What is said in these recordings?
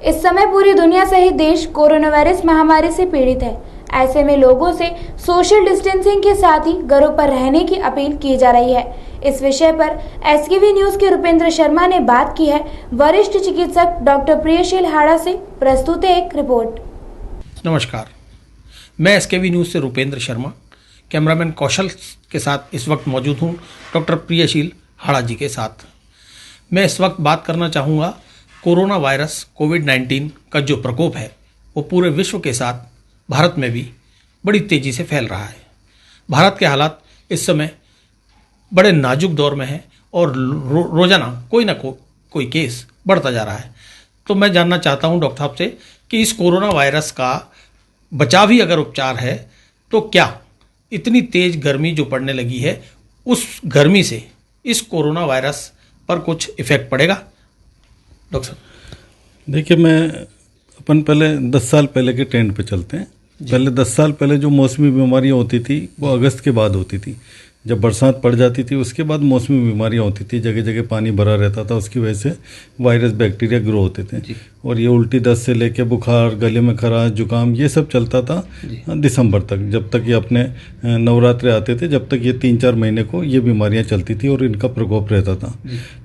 इस समय पूरी दुनिया सहित देश कोरोना वायरस महामारी से पीड़ित है। ऐसे में लोगों से सोशल डिस्टेंसिंग के साथ ही घरों पर रहने की अपील की जा रही है। इस विषय पर एसकेवी न्यूज के रुपेंद्र शर्मा ने बात की है। वरिष्ठ चिकित्सक डॉक्टर प्रियशील हाड़ा से प्रस्तुत है एक रिपोर्ट। नमस्कार, मैं एसकेवी न्यूज से रुपेंद्र शर्मा, कैमरामैन कौशल के साथ इस वक्त मौजूद हूँ डॉक्टर प्रियशील हाड़ा जी के साथ। मैं इस वक्त बात करना चाहूँगा कोरोना वायरस कोविड-19 का जो प्रकोप है वो पूरे विश्व के साथ भारत में भी बड़ी तेज़ी से फैल रहा है। भारत के हालात इस समय बड़े नाजुक दौर में हैं और रोज़ाना कोई ना कोई केस बढ़ता जा रहा है। तो मैं जानना चाहता हूं डॉक्टर साहब से कि इस कोरोना वायरस का बचाव ही अगर उपचार है तो क्या इतनी तेज़ गर्मी जो पड़ने लगी है उस गर्मी से इस कोरोना वायरस पर कुछ इफ़ेक्ट पड़ेगा? डॉक्टर साहब देखिए, अपन पहले 10 साल पहले के ट्रेंड पे चलते हैं। पहले 10 साल पहले जो मौसमी बीमारियां होती थी वो अगस्त के बाद होती थी। जब बरसात पड़ जाती थी उसके बाद मौसमी बीमारियां होती थी, जगह जगह पानी भरा रहता था, उसकी वजह से वायरस बैक्टीरिया ग्रो होते थे और ये उल्टी दस्त से लेके बुखार, गले में खराश, जुकाम, ये सब चलता था दिसंबर तक। जब तक ये अपने नवरात्रे आते थे, जब तक ये 3-4 महीने को ये बीमारियां चलती थी और इनका प्रकोप रहता था।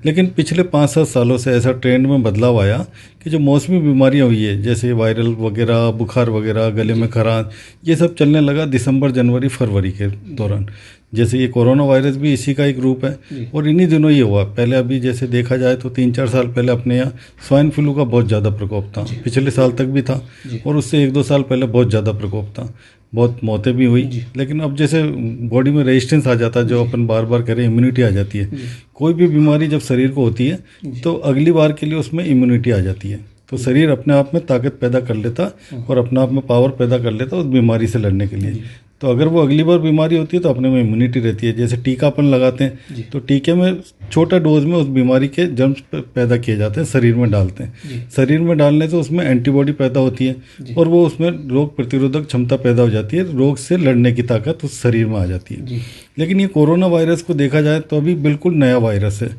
लेकिन पिछले 5-7 सालों से ऐसा ट्रेंड में बदलाव आया कि जो मौसमी बीमारियां हुई है, जैसे वायरल वगैरह, बुखार वगैरह, गले में खराश, ये सब चलने लगा दिसंबर, जनवरी, फरवरी के दौरान। जैसे ये कोरोना वायरस भी इसी का एक रूप है और इन्हीं दिनों ये हुआ। पहले अभी जैसे देखा जाए तो 3-4 साल पहले अपने यहाँ स्वाइन फ्लू का बहुत ज़्यादा प्रकोप था, पिछले साल तक भी था और उससे 1-2 साल पहले बहुत ज़्यादा प्रकोप था, बहुत मौतें भी हुई। लेकिन अब जैसे बॉडी में रेजिस्टेंस आ जाता है, जो अपन बार बार करें, इम्यूनिटी आ जाती है। कोई भी बीमारी जब शरीर को होती है तो अगली बार के लिए उसमें इम्यूनिटी आ जाती है, तो शरीर अपने आप में ताकत पैदा कर लेता और अपने आप में पावर पैदा कर लेता उस बीमारी से लड़ने के लिए। तो अगर वो अगली बार बीमारी होती है तो अपने में इम्यूनिटी रहती है। जैसे टीका अपन लगाते हैं तो टीके में छोटा डोज में उस बीमारी के जर्म्स पैदा किए जाते हैं, शरीर में डालते हैं। शरीर में डालने से उसमें एंटीबॉडी पैदा होती है और वो उसमें रोग प्रतिरोधक क्षमता पैदा हो जाती है, रोग से लड़ने की ताकत उस शरीर में आ जाती है। लेकिन ये कोरोना वायरस को देखा जाए तो अभी बिल्कुल नया वायरस है।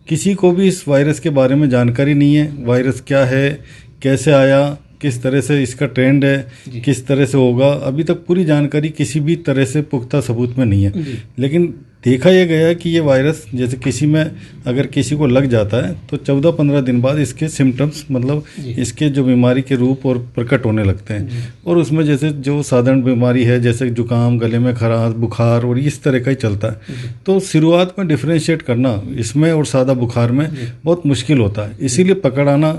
किसी को भी इस वायरस के बारे में जानकारी नहीं है। वायरस क्या है, कैसे आया, किस तरह से इसका ट्रेंड है, किस तरह से होगा, अभी तक पूरी जानकारी किसी भी तरह से पुख्ता सबूत में नहीं है। लेकिन देखा यह गया कि ये वायरस जैसे किसी में अगर किसी को लग जाता है तो 14-15 दिन बाद इसके सिम्टम्स, मतलब इसके जो बीमारी के रूप और प्रकट होने लगते हैं। और उसमें जैसे जो साधारण बीमारी है जैसे जुकाम, गले में खराश, बुखार और इस तरह का ही चलता है। तो शुरुआत में डिफ्रेंशिएट करना इसमें और सादा बुखार में बहुत मुश्किल होता है, इसीलिए पकड़ाना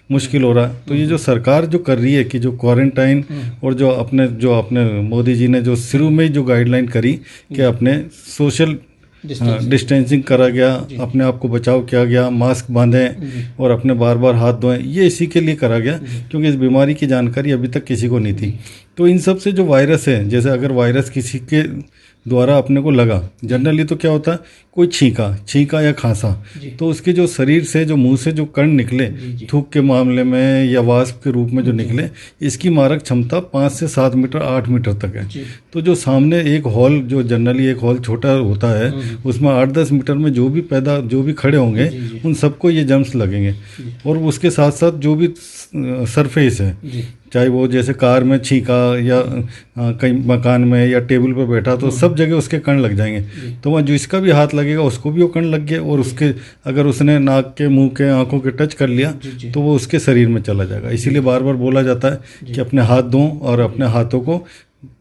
मुश्किल हो रहा है। तो ये जो सरकार जो कर रही है कि जो क्वारंटाइन और जो अपने मोदी जी ने जो शुरू में जो गाइडलाइन करी कि अपने सोशल डिस्टेंसिंग करा गया, अपने आप को बचाव किया गया, मास्क बांधें और अपने बार बार हाथ धोएं, ये इसी के लिए करा गया क्योंकि इस बीमारी की जानकारी अभी तक किसी को नहीं थी। तो इन सब से जो वायरस है, जैसे अगर वायरस किसी के द्वारा अपने को लगा, जनरली तो क्या होता है, कोई छींका या खांसा, तो उसके जो शरीर से, जो मुंह से जो कण निकले थूक के मामले में या वाष्प के रूप में जो निकले, इसकी मारक क्षमता 5 से 7 मीटर 8 मीटर तक है। तो जो सामने एक हॉल, जो जनरली एक हॉल छोटा होता है, उसमें 8-10 मीटर में जो भी खड़े होंगे उन सबको ये जर्म्स लगेंगे। और उसके साथ साथ जो भी सरफेस है, चाहे वो जैसे कार में छींका या कहीं मकान में या टेबल पे बैठा, तो सब जगह उसके कण लग जाएंगे। तो वहाँ जिसका भी हाथ लगेगा उसको भी वो कण लग गया और उसके अगर उसने नाक के, मुंह के, आंखों के टच कर लिया तो वो उसके शरीर में चला जाएगा। इसीलिए बार बार बोला जाता है कि अपने हाथ धों और अपने हाथों को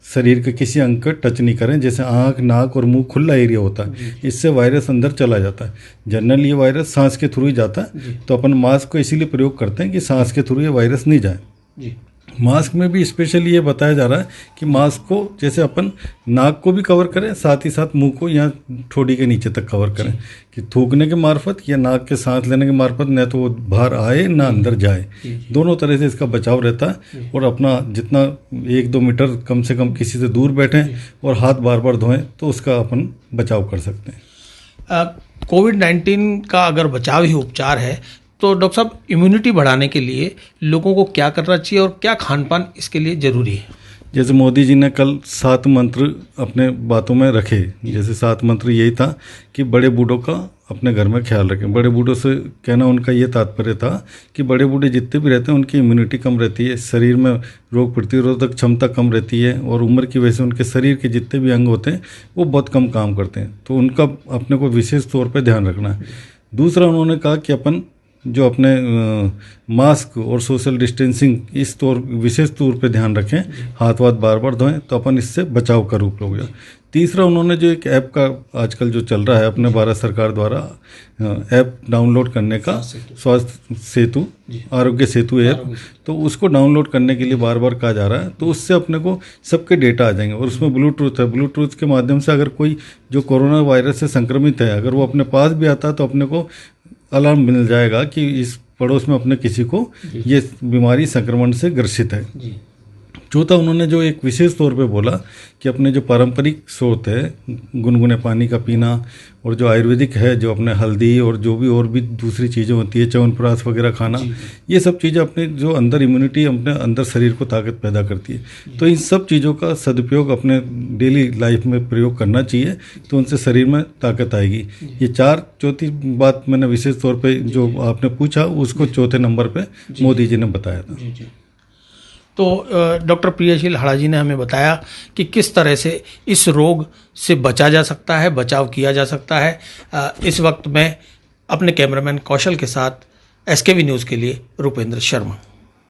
शरीर के किसी अंग को टच नहीं करें। जैसे आँख, नाक और मुंह खुला एरिया होता है, इससे वायरस अंदर चला जाता है। जनरली ये वायरस सांस के थ्रू ही जाता है, तो अपन मास्क को इसीलिए प्रयोग करते हैं कि सांस के थ्रू ये वायरस नहीं जाए। मास्क में भी स्पेशली ये बताया जा रहा है कि मास्क को जैसे अपन नाक को भी कवर करें, साथ ही साथ मुंह को यहाँ ठोड़ी के नीचे तक कवर करें कि थूकने के मार्फत या नाक के सांस लेने के मार्फत न तो वो बाहर आए ना अंदर जाए। दोनों तरह से इसका बचाव रहता है। और अपना जितना 1-2 मीटर कम से कम किसी से दूर बैठें और हाथ बार बार धोएं तो उसका अपन बचाव कर सकते हैं। कोविड-19 का अगर बचाव ही उपचार है तो डॉक्टर साहब, इम्यूनिटी बढ़ाने के लिए लोगों को क्या करना चाहिए और क्या खान पान इसके लिए ज़रूरी है? जैसे मोदी जी ने कल 7 मंत्र अपने बातों में रखे, जैसे 7 मंत्र यही था कि बड़े बूढ़ों का अपने घर में ख्याल रखें। बड़े बूढ़ों से कहना उनका ये तात्पर्य था कि बड़े बूढ़े जितने भी रहते हैं उनकी इम्यूनिटी कम रहती है, शरीर में रोग प्रतिरोधक क्षमता कम रहती है और उम्र की वजह से उनके शरीर के जितने भी अंग होते हैं वो बहुत कम काम करते हैं, तो उनका अपने को विशेष तौर पर ध्यान रखना है। दूसरा उन्होंने कहा कि अपन जो अपने मास्क और सोशल डिस्टेंसिंग इस विशेष तौर पे ध्यान रखें, हाथ बार बार धोएं, तो अपन इससे बचाव का रूप लोगे। तीसरा उन्होंने जो एक ऐप का आजकल जो चल रहा है अपने भारत सरकार द्वारा ऐप डाउनलोड करने का, स्वास्थ्य सेतु, आरोग्य सेतु ऐप, तो उसको डाउनलोड करने के लिए बार बार कहा जा रहा है। तो उससे अपने को सबके डेटा आ जाएंगे और उसमें ब्लूटूथ है, ब्लूटूथ के माध्यम से अगर कोई जो कोरोना वायरस से संक्रमित है अगर वो अपने पास भी आता है तो अपने को अलार्म मिल जाएगा कि इस पड़ोस में अपने किसी को ये बीमारी संक्रमण से ग्रसित है। चौथा उन्होंने जो एक विशेष तौर पे बोला कि अपने जो पारंपरिक स्रोत है, गुनगुने पानी का पीना और जो आयुर्वेदिक है, जो अपने हल्दी और जो भी और भी दूसरी चीज़ें होती है, च्यवनप्राश वगैरह खाना, ये सब चीज़ें अपने जो अंदर इम्यूनिटी, अपने अंदर शरीर को ताकत पैदा करती है। तो इन सब चीज़ों का सदुपयोग अपने डेली लाइफ में प्रयोग करना चाहिए, तो उनसे शरीर में ताकत आएगी। ये चौथी बात मैंने विशेष तौर पर जो आपने पूछा उसको चौथे नंबर पर मोदी जी ने बताया था। तो डॉक्टर प्रियशील हाड़ा जी ने हमें बताया कि किस तरह से इस रोग से बचा जा सकता है, बचाव किया जा सकता है। इस वक्त मैं अपने कैमरामैन कौशल के साथ SKV न्यूज़ के लिए रुपेंद्र शर्मा।